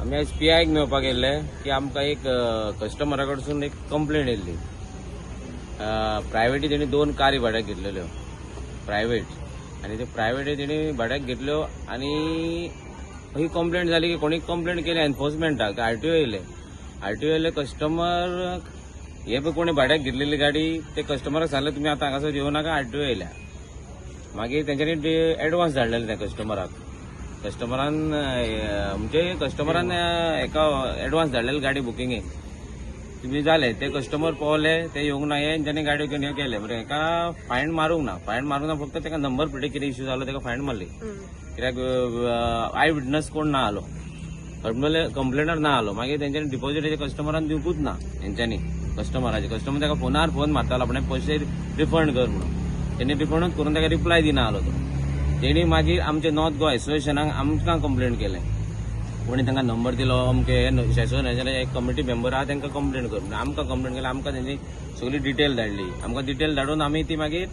आम्ही आज PI मेळपाक गेल्ले की आमकां एक कस्टमरा कडसून एक कंप्लेंट येयल्ली. प्रायवेटी तेणी 2 कारी भाड्याक घेतलेल्यो प्रायवेट, आणि ते प्रायवेटी तेणी भाड्याक घेतल्यो आणि ही कंप्लेंट जाली की कोणी कंप्लेंट केली एनफोर्समेंटाक. RTO येयले कस्टमर हे पळय कोणी भाड्याक घेतलेली गाडी ते कस्टमराक सांगले तुम्ही आता हांगासर येवं नाका, RTO येयल्या. मागीर तेंच्यांनी एडवान्स धाडलेले त्या कस्टमरान म्हणजे कस्टमरान एका एडवान्स धाडलेले गाडी बुकिंगेक. तुम्ही जाले ते कस्टमर पावले ते येवंक ना, हे तेंच्यांनी गाडयो घेवन हे केले. म्हणजे एका फायन मारूंक ना, फक्त तेका नंबर प्लेटी कितें इश्यू जालो तेका फायन मारली. कित्याक आय विटनस कोण ना आलो, कंप्लेनर ना आलो. मागीर तेंच्यांनी डिपॉझिट कस्टमरान दिवंकूच ना. तेंच्यांनी कस्टमर तेका फोनार फोन मारतालो आपणे पयशे रिफंड कर म्हणून. तेणी रिफंडूच करून तेका रिप्लाय दिना आलो तो. तेणी मागीर आमचे नॉर्थ गोवा एसोसिएशनाक आमकां कंप्लेंट केलें. कोणी तांकां नंबर दिलो, अमके एसोसिएशनाचे एक कमिटी मेंबर आहा तांकां कंप्लेंट कर. आमकां कंप्लेंट केली, आमकां तेंची सगळी डिटेल धाडली. आमकां डिटेल धाडून आमी ती मागीर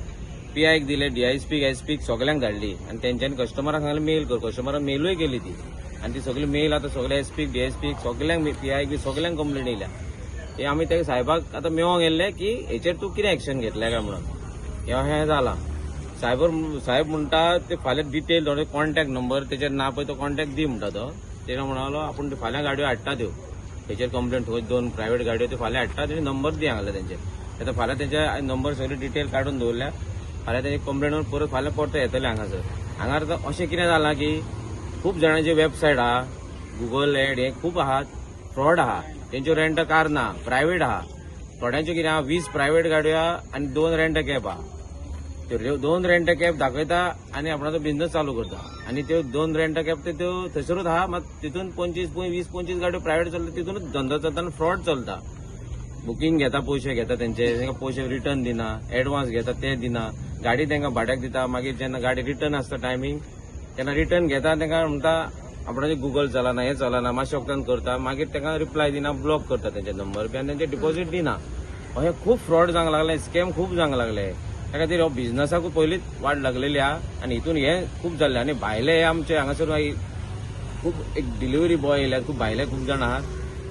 PIक दिले, DISPक SP सगळ्यांक धाडली. आनी तेंच्यांनी कस्टमराक सांगलें मेल कर. कस्टमराक मेलूय केली ती. आनी ती सगळी मेल आतां सगळे SPक DISPक सगळ्यांक PIक बी सगळ्यांक कंप्लेंट येयल्या. हे आमी ते साहेबाक आतां मेळोंक गेल्ले की हेचेर तूं कितें एक्शन घेतलें काय म्हणून. हें जालां. साहेब म्हणटा ते फाल्यां डिटेल थोडे कॉन्टॅक्ट नंबर तेचेर ना पळय तो कॉन्टॅक्ट दी म्हणटा तो. तेणें म्हणालो आपूण फाल्यां गाडयो हाडटा त्यो, तेचेर कंप्लेंट 2 प्रायवेट गाडयो त्यो फाल्यां हाडटा, तेणी नंबर दी हांगले तेंचे. आतां फाल्यां तेंचे नंबर सगळे डिटेल काडून दवरल्या. फाल्यां तेंची कंप्लेंट परत फाल्यां परत येतले हांगासर. हांगार आतां अशें कितें जालां की खूब जाणांची वेबसायट आहा, गुगल एड हे खूब आहात, फ्रॉड आहा. तेंच्यो रेंट कार ना, प्रायवेट आहा. थोड्यांच्यो कितें आहा 20 प्रायवेट गाडयो आहा आनी 2 रेंट कॅब आहा. त्यो 2 रेंट कॅब दाखयता आनी आपणाचो बिझनस चालू करता. आनी त्यो 2 रेंट कॅब त्यो थंयसरूच आहा, मात तितून 20-25 गाडयो प्रायवेट चलता, तितूनच धंदो चलता आनी फ्रॉड चलता. बुकींग घेता, पयशे घेता तेंचे, तांकां पयशे रिटर्न दिना, एडवान्स घेता ते दिना, गाडी तांकां भाड्याक दिता. मागीर जेन्ना गाडी रिटर्न आसता टायमींग तेन्ना रिटर्न घेता, तांकां म्हणटा आपणाचे गुगल चलना, हें चलना, मातशें वखदान करता. मागीर तांकां रिप्लाय दिना, ब्लॉक करता तेंचे नंबर बी आनी तेंचे डिपॉझिट दिना. अशें खूब फ्रॉड जावंक लागले, स्कॅम खूब जावंक लागले. त्या खातीर हो बिझनसाकूय पयलींच वाट लागलेली आहा आनी हितून हें खूब जाल्लें. आनी भायले हे आमचे हांगासर खूब एक डिलिव्हरी बॉय येयल्यात, खूब भायले खूब जाण आहात,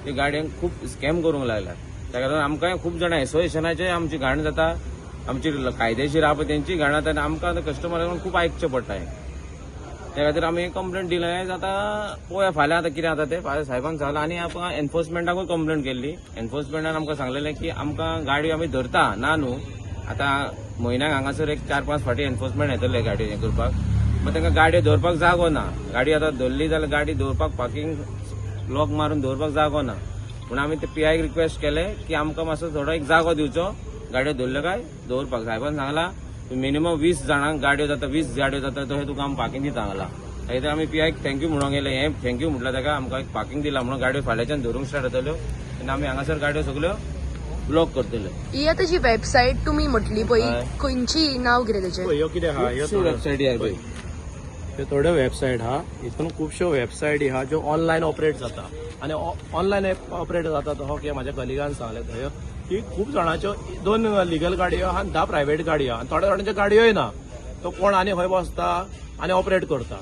ते गाडयांक खूब स्कॅम करूंक लागल्यात. त्या खातीर आमकांय खूब जाणां एसोसिएशनाचे आमची घाण जाता, आमची कायदेशीर आहा पळय तेंची घाण जाता आनी आमकां आतां कस्टमरांक खूब आयकचें पडटा हें. त्या खातीर आमी कंप्लेंट दिलें. आतां पळोवया फाल्यां आतां कितें जाता तें. फाल्यां साहेबांक सांगलां आनी आमकां एनफोर्समेंटाकूय कंप्लेंट केल्ली. एनफोर्समेंटान आमकां सांगलेलें की आमकां गाडयो आमी धरता ना न्हू, आतां म्हयन्याक हांगासर एक 4-5 फावटी एनफोर्समेंट येतले गाडयो हें करपाक. मात तांकां गाडयो दवरपाक जागो ना. गाडी आतां धरली जाल्यार गाडी दवरपाक पार्किंग लॉक मारून दवरपाक जागो ना. पूण आमी ते PIक रिक्वेस्ट केलें की आमकां मातसो थोडो एक जागो दिवचो गाडयो धरल्यो काय दवरपाक. साहेबान सांगलां मिनिमम 20 जाणांक गाडयो जाता, 20 गाडयो जाता तशें तुका आमी पार्किंग दिता हांगला. तर आमी PIक थँक्यू म्हणूंक गेले. हें थँक्यू म्हटल्यार ताका आमकां एक पार्किंग दिला म्हणून गाडयो फाल्यांच्यान धरूंक स्टार्ट जातल्यो आनी आमी हांगासर गाडयो सगल्यो ब्लॉक करतले. ही आतां जी वेबसायट तुमी म्हटली पळय, खंयची नांव कितें तेचें? ह्यो कितें आहा, ह्यो वेबसायटी आहा पळय, ह्यो थोड्यो वेबसायट आहा. हितून खुबश्यो वेबसायटी आहा ज्यो ऑनलायन ऑपरेट जाता. आनी ऑनलायन ऑपरेट जाता तो की म्हाज्या कलिगान सांगलें थंय की खूब जाणांच्यो 2 लिगल गाडयो आहा आनी 10 प्रायवेट गाडयो आहा. आनी थोड्या जाणांच्यो गाडयोय ना, तो कोण आनी खंय बसता आनी ऑपरेट करता.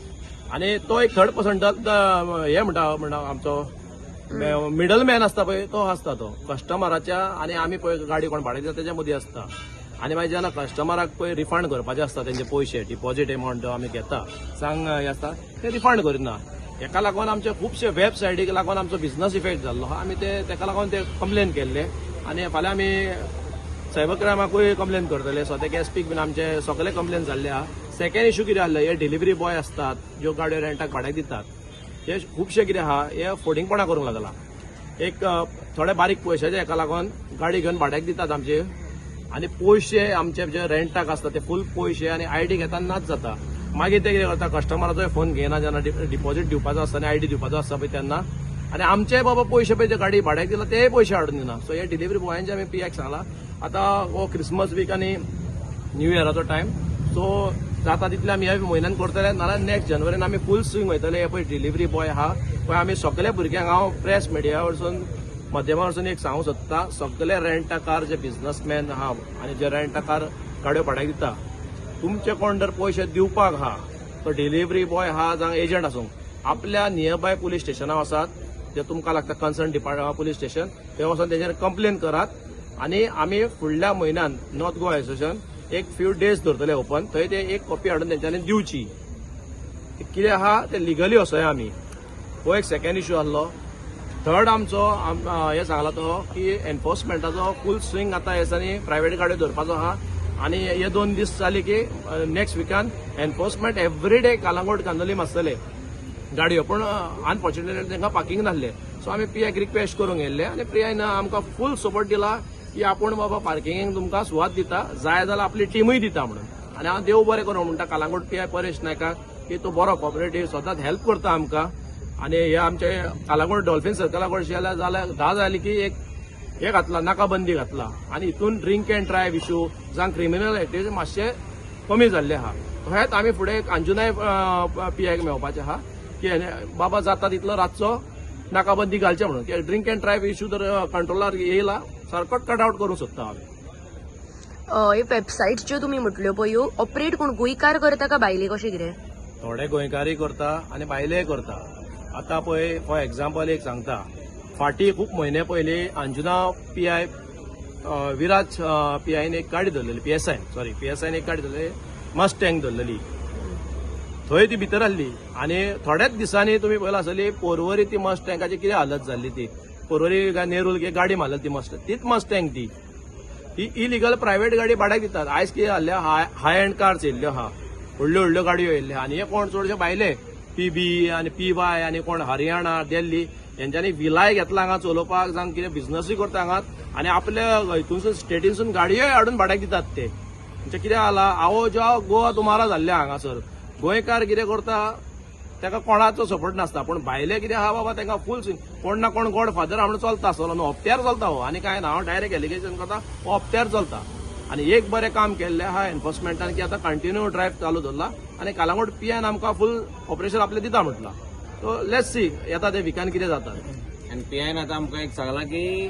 आनी तो एक 3rd पर्सन हे म्हणटा आमचो मिडल मॅन आसता पळय तो आसता, तो कस्टमराच्या आनी आमी पळय गाडी कोण भाड्याक दिता तेच्या मदीं आसता. आनी मागीर जेन्ना कस्टमराक पळय रिफंड करपाचे आसता तेंचे पयशे, डिपॉझिट एमावंट जो आमी घेता हे आसता ते रिफंड करिना. हेका लागून आमचे खुबशे वेबसायटीक लागून आमचो बिझनस इफेक्ट जाल्लो आहा. आमी तेका लागून ते कंप्लेन केल्ले आनी फाल्यां आमी सायबर क्रायमाकूय कंप्लेन करतले. सद्याक SPक बीन आमचे सगळे कंप्लेन जाल्ले आहा. सेकंड इश्यू कितें जाल्ले, हे डिलिव्हरी बॉय असतात ज्यो गाडयो रेंटाक भाड्याक दितात, हे खुबशे कितें आहा हे फोडिंगपणा करूंक लागला. एक थोडे बारीक पयशाचे हेका लागून गाडी घेवन भाड्याक दितात आमचे आनी पयशे आमचे जे रेंटाक आसता ते फूल पयशे आनी ID घेतानाच जाता. मागीर ते कितें करता, कस्टमराचोय फोन घेयना जेन्ना डिपॉझिट दिवपाचो आसता आनी ID दिवपाचो आसता पळय तेन्ना, आनी आमचे बाबा पयशे पळय जे गाडी भाड्याक दिला ते पयशे हाडून दिना. सो हे डिलिव्हरी बॉयांचे आमी PIक सांगला. आतां हो क्रिसमस वीक आनी न्यू इयराचो टायम, सो जाता तितले आमी ह्या म्हयन्यान करतले, नाल्यार नेक्स्ट जानेवारीन आमी फूल स्विंग वयतले. हे पळय डिलिव्हरी बॉय आहा पळय, आमी सगळ्या भुरग्यांक हांव प्रेस मिडिया वरसून माध्यमा वरसून एक सांगूंक सोदता, सगळे रेंटा कार जे बिझनसमॅन आहा आनी जे रेंटा कार गाडयो भाड्याक दिता, तुमचे कोण जर पयशे दिवपाक आहा तो डिलिव्हरी बॉय आहा जावं एजंट आसूं, आपल्या नियरबाय पुलीस स्टेशनार वचात जे तुमकां लागता कन्सर्न डिपार्टमेंट पुलीस स्टेशन थंय वचून तेजेर कंप्लेन करात आनी आमी फुडल्या म्हयन्यान नॉर्थ गोवा एसोसिएशन एक फ्यू डेज दवरतले ओपन थंय ते एक कॉपी हाडून तेंच्यांनी दिवची कितें आहा ते लिगली वसोया आमी हो एक सेकंड इश्यू आहलो थर्ड आमचो हे सांगला तो की एनफोर्समेंटाचो फूल स्विंग आतां ह्या दिसांनी प्रायव्हेट गाडयो दवरपाचो आहा आनी हे 2 दीस जाले की नेक्स्ट विकान enforcement every day Calangute Candolim आसतले गाडयो पूण अनफॉर्च्युनेटली तांकां पार्किंग नासले सो आमी पियाक रिक्वेस्ट करूंक गेल्ले आनी पियान आमकां फूल सपोर्ट दिला की आपूण बाबा पार्किंगेक तुमकां सुवात दिता जाय जाल्यार आपली टीमूय दिता म्हणून आनी हांव देव बरें करूं म्हणटा कालांगूट पियाय परेश नायकाक की तो बरो कॉपरेटीव सदांच हेल्प करता आमकां आनी हे आमचे कालांगूट डॉल्फिन सर्कला कडचे जाल्यार 10 जाली की एक हे घातला नाकाबंदी घातला आनी हितून ड्रिंक एंड ड्रायव्ह इश्यू जावं क्रिमिनल एक्टिविटी मातशे कमी जाल्ले आहा हेच आमी फुडें अंजुनाय पियाक मेळपाचे आहा की बाबा जाता तितलो रातचो नाकाबंदी घालचे म्हणून की ड्रिंक एंड ड्रायव्ह इश्यू जर कंट्रोलार येयला सारकोच कट आउट करूंक सोदता हांव वेबसायट ज्यो तुमी म्हटल्यो पळय ऑपरेट कोण गोंयकार करता का भायले कशें कितें थोडे गोंयकारूय करता आनी भायलेय करता आतां पळय फॉर एक्झाम्पल एक सांगता फाटीं खूब म्हयने पयलीं अंजुना पीआय विराज पीआयन एक गाडी धरलेली पीएसआयन एक गाडी धरलेली मस्टँग धरलेली थंय ती भितर आहली आनी थोड्याच दिसांनी तुमी पळयला आसतली पोरवरी ती मस्टँगाची कितें हालत जाल्ली ती पोरवरी नेरूल गाडी मारली ती तीच मस्टँग ती इलिगल प्रायव्हेट गाडी भाड्याक दितात आयज कितें जाल्लें हाय एंड कार्स येयल्ल्यो आहा व्हडल्यो गाडयो येयल्ल्यो आनी हे कोण चडशे भायले पीबी आनी पीवाय आनी कोण हरियाणा दिल्ली हेंच्यांनी विलाय घेतला हांगा चलोवपाक जावं कितें बिझनसूय करता हांगा आनी आपल्या हितूनसून स्टेटीनसून गाडयोय हाडून भाड्याक दितात ते म्हणजे कितें जाला आवो जाव गोवा तुमारा जाल्ले हांगासर गोंयकार कितें करता ताका कोणाचो सपोर्ट नासता पूण भायले कितें आहा बाबा तांकां फूल कोण ना कोण गॉड फादर म्हणून चलता आसतलो न्हू हप्त्यार चलता हो आनी काय ना हांव डायरेक्ट एलिगेशन करता हो हप्त्यार चलता आनी एक बरें काम केल्लें आहा एनफोर्समेंटान की आतां कंटिन्यू ड्रायव्ह चालू दवरला आनी कालांगूट पीआयन आमकां फूल ऑपरेशन आपलें दिता म्हटलां सो लेट्स सी येता ते विकान कितें जाता आनी पीआयन आतां आमकां एक सांगलां की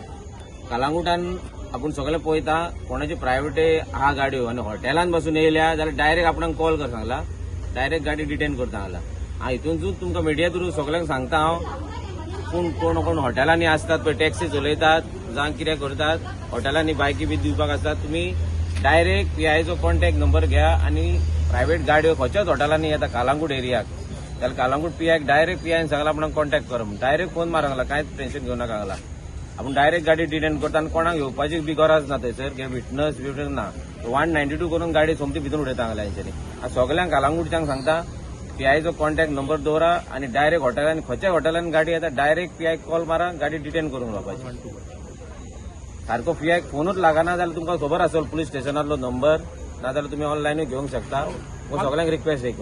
कालांगुटान आपूण सगळे पळयता कोणाची प्रायव्हेट आहा गाडयो आनी हॉटेलान बसून येयल्या जाल्यार डायरेक्ट आपणाक कॉल कर सांगला डायरेक्ट गाडी डिटेन करता सांगला हांव हितूनसून तुमकां मिडिया थ्रू सगळ्यांक सांगता हांव पूण कोण कोण हॉटेलांनी असतात पळय टॅक्सी चलयतात जावं कितें करतात हॉटेलांनी बायकी बी दिवपाक आसतात तुमी डायरेक्ट पीआयचो कॉन्टॅक्ट नंबर घ्या आनी प्रायव्हेट गाडयो खंयच्याच हॉटेलांनी येता कालांगूट एरियाक जाल्यार कालांगूट पीआयक डायरेक्ट पीआयन सांगला आपणाक कॉन्टॅक्ट कर म्हणून डायरेक्ट फोन मार सांगला कांयच टेन्शन घेवं नाका सांगला आपूण डायरेक्ट गाडी डिटेन करता आनी कोणाक येवपाची बी गरज ना थंयसर किंवा विटनस ना 192 करून गाडी सोमती भितर उडयता सांगला हेंच्यांनी सगळ्यांक कालांगूटच्यांक सांगता पीआयचो कॉन्टॅक्ट नंबर दवरा आनी डायरेक्ट हॉटेलांनी खंयच्याय हॉटेलांनी गाडी येता डायरेक्ट पीआयक कॉल मारा गाडी डिटेन करून लावपाची सारको पीआयक फोनूच लागना जाल्यार तुमकां खबर आसतलो पुलीस स्टेशनातलो नंबर नाजाल्यार तुमी ऑनलायनूय घेवंक शकता हो सगळ्यांक रिक्वेस्ट एक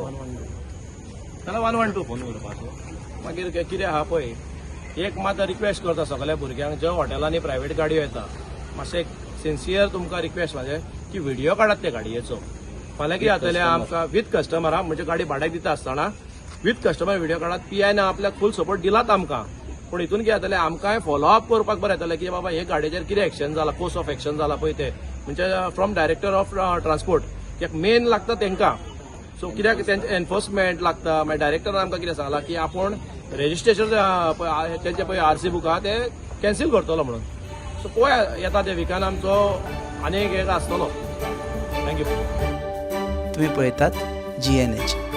जाल्यार 112 फोन करपाचो मागीर कितें आहा पळय एक मात रिक्वेस्ट करता सगळ्या भुरग्यांक ज्या हॉटेलांनी प्रायव्हेट गाडयो येता मातशें सिन्सियर तुमकां रिक्वेस्ट म्हाजें की व्हिडिओ काडात त्या गाडयेचो फाल्यां कितें जातलें आमकां विथ कस्टमरां म्हणजे गाडी भाड्याक दिता आसतना विथ कस्टमर व्हिडिओ काडात पीआयन आपल्याक फूल सपोर्ट दिलात आमकां पूण हितून कितें जातलें आमकांय फॉलोअप करपाक बरें येतलें की बाबा हे गाडयेचेर कितें एक्शन जाला कोर्स ऑफ एक्शन जाला पळय ते म्हणजे फ्रॉम डायरेक्टर ऑफ ट्रान्सपोर्ट कित्याक मेन लागता तांकां सो कित्याक तेंचे एनफोर्समेंट लागता मागीर डायरेक्टरान आमकां कितें सांगलां की आपूण रेजिस्ट्रेशन तेंचे पळय आरसी बुक आहा ते कॅन्सील करतलो म्हणून सो पळोवया येता ते विकान आमचो आनी एक आसतलो थँक्यू तुम्ही पळयतात GNH.